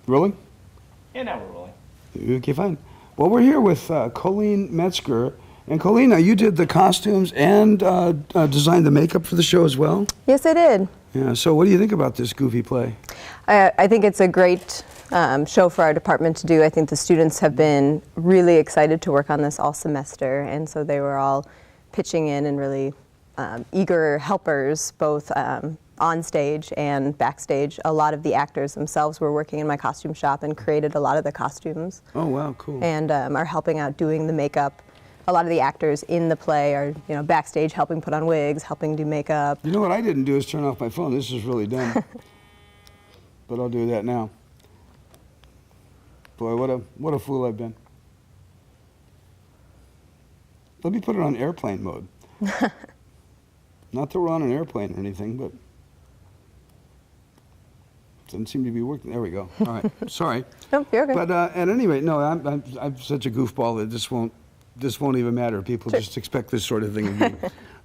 Rolling? Yeah, now we're rolling. Okay, fine. Well, we're here with Colleen Metzger. And Colleen, now you did the costumes and designed the makeup for the show as well? Yes, I did. Yeah, so what do you think about this goofy play? I think it's a great show for our department to do. I think the students have been really excited to work on this all semester, and so they were all pitching in and really eager helpers, both on stage and backstage. A lot of the actors themselves were working in my costume shop and created a lot of the costumes. Oh, wow, cool. And are helping out doing the makeup. A lot of the actors in the play are, backstage helping put on wigs, helping do makeup. You know what I didn't do is turn off my phone. This is really dumb. But I'll do that now. Boy, what a fool I've been. Let me put it on airplane mode. Not that we're on an airplane or anything, but doesn't seem to be working. There we go. All right. Sorry. Nope, you're okay. But at any rate, no, I'm such a goofball that this won't even matter. People just expect this sort of thing of me.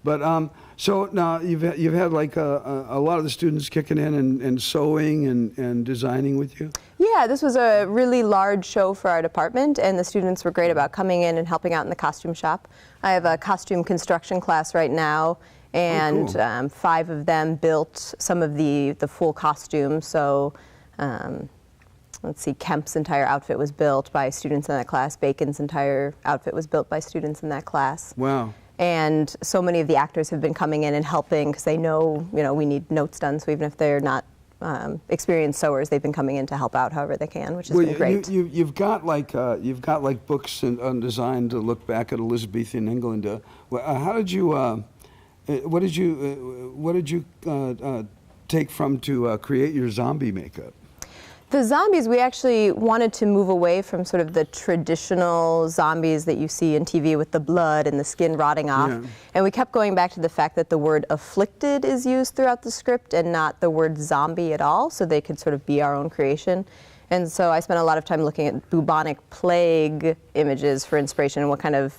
But so now you've had like a lot of the students kicking in and sewing and designing with you? Yeah, this was a really large show for our department, and the students were great about coming in and helping out in the costume shop. I have a costume construction class right now, and cool. 5 of them built some of the full costume. So let's see, Kemp's entire outfit was built by students in that class. Bacon's entire outfit was built by students in that class. Wow. And so many of the actors have been coming in and helping because they know, we need notes done. So even if they're not experienced sewers, they've been coming in to help out however they can, which has been great. You've got like books on design to look back at Elizabethan England. How did you? What did you take from to create your zombie makeup? The zombies, we actually wanted to move away from sort of the traditional zombies that you see in TV with the blood and the skin rotting off. Yeah. And we kept going back to the fact that the word afflicted is used throughout the script and not the word zombie at all, so they could sort of be our own creation. And so I spent a lot of time looking at bubonic plague images for inspiration and what kind of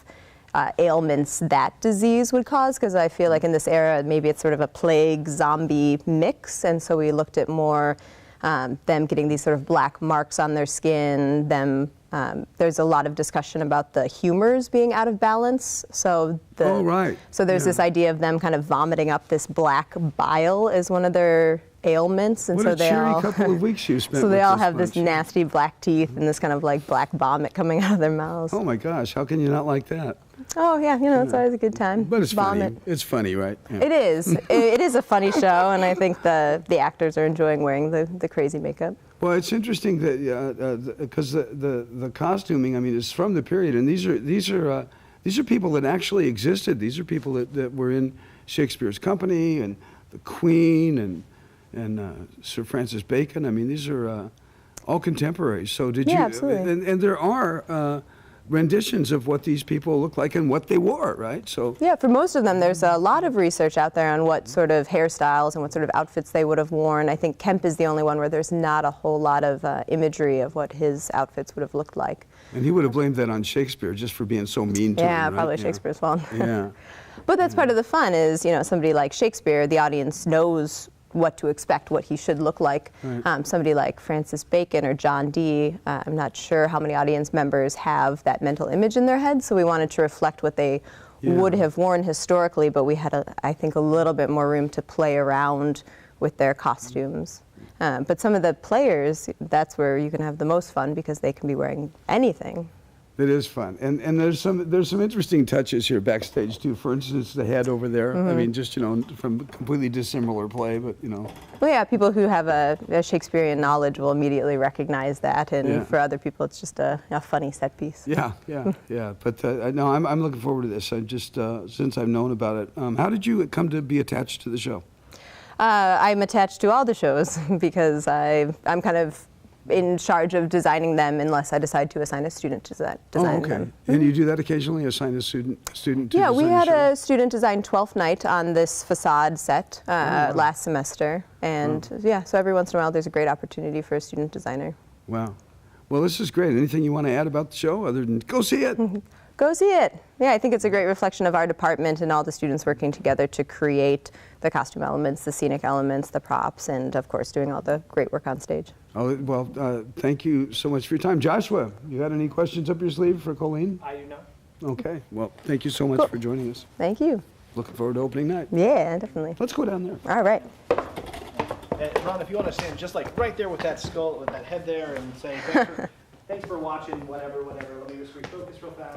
ailments that disease would cause, because I feel like in this era maybe it's sort of a plague zombie mix, and so we looked at more them getting these sort of black marks on their skin, there's a lot of discussion about the humors being out of balance. So so there's this idea of them kind of vomiting up this black bile as one of their ailments, and what so they all couple of weeks you spent. So they all have this nasty black teeth and this kind of like black vomit coming out of their mouths. Oh my gosh, how can you not like that? Oh yeah, it's always a good time. But it's funny. It's funny, right? Yeah. It is. It is a funny show, and I think the actors are enjoying wearing the crazy makeup. Well, it's interesting that because the costuming, I mean, is from the period, and these are people that actually existed. These are people that were in Shakespeare's company, and the Queen, and Sir Francis Bacon. I mean, these are all contemporaries. So did you? Absolutely. And there are renditions of what these people look like and what they wore, right? So yeah, for most of them, there's a lot of research out there on what sort of hairstyles and what sort of outfits they would have worn. I think Kemp is the only one where there's not a whole lot of imagery of what his outfits would have looked like. And he would have blamed that on Shakespeare just for being so mean to him, right? Probably Shakespeare's fault. Yeah. But that's part of the fun is, somebody like Shakespeare, the audience knows what to expect, what he should look like. Right. Somebody like Francis Bacon or John Dee, I'm not sure how many audience members have that mental image in their head, so we wanted to reflect what they would have worn historically, but we had, I think, a little bit more room to play around with their costumes. But some of the players, that's where you can have the most fun because they can be wearing anything. It is fun, and there's some interesting touches here backstage too. For instance, the head over there. I mean, just from a completely dissimilar play, but Well, yeah, people who have a Shakespearean knowledge will immediately recognize that, and for other people, it's just a funny set piece. Yeah. But no, I'm looking forward to this. I just since I've known about it. How did you come to be attached to the show? I'm attached to all the shows because I'm kind of in charge of designing them unless I decide to assign a student to design them. And you do that occasionally, assign a student to design we had a student design Twelfth Night on this facade set last semester. And so every once in a while there's a great opportunity for a student designer. Wow. Well, this is great. Anything you want to add about the show other than go see it? Go see it. Yeah, I think it's a great reflection of our department and all the students working together to create the costume elements, the scenic elements, the props, and of course doing all the great work on stage. Oh, well, thank you so much for your time. Joshua, you had any questions up your sleeve for Colleen? I do not. Okay, well, thank you so much Cool. for joining us. Thank you. Looking forward to opening night. Yeah, definitely. Let's go down there. All right. And Ron, if you want to stand just like right there with that skull, with that head there, and say thanks for watching, whatever. Let me just refocus real fast.